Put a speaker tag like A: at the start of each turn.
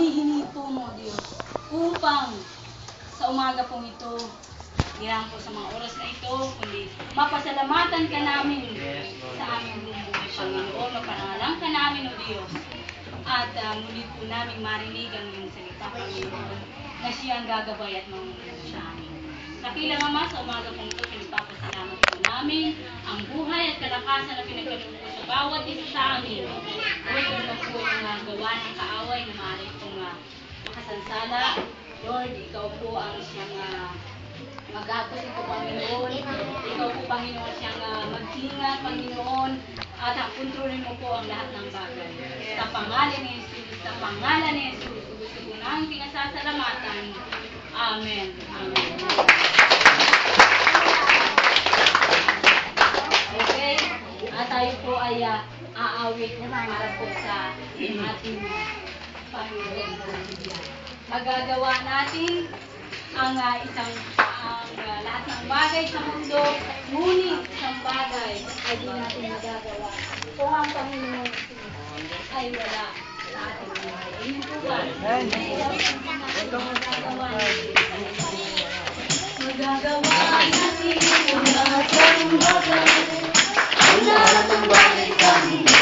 A: hinihingi po mo, Diyos, upang sa umaga pong ito, hindi lang po sa mga oras na ito, kundi mapasalamatan ka namin sa aming buhay, Panginoon. Maparangalan ka namin, O Diyos. At muli po namin marinig ang iyong salita, Panginoon, na siya ang gagabay at mamumuno sa amin. Kapilang Ama, sa umaga pong ito, pinagpapasalamat po namin ang buhay at kalakasan na pinagkaroon po sa bawat isa sa amin. Lord, na po yung gawa ng kaaway na maaari pong makasansala. Lord, ikaw po ang siyang maghapos ito, Panginoon. Ikaw po, Panginoon, siyang maghinga, Panginoon, at kontrolin mo po ang lahat ng bagay. Sa pangalan ni Jesus, sa pangalan ni Jesus, gusto ko namin pinasasalamatan. Amen. Amen. Okay, at tayo po ay aawit para po sa ating Panginoon. Magagawa natin ang lahat ng bagay sa mundo, ngunit isang bagay ay di natin magagawa kung ang Panginoon ay wala sa ating buhay. Amen po ba? Magagawa natin ang lahat ng bagay, ang lahat ng bagay kami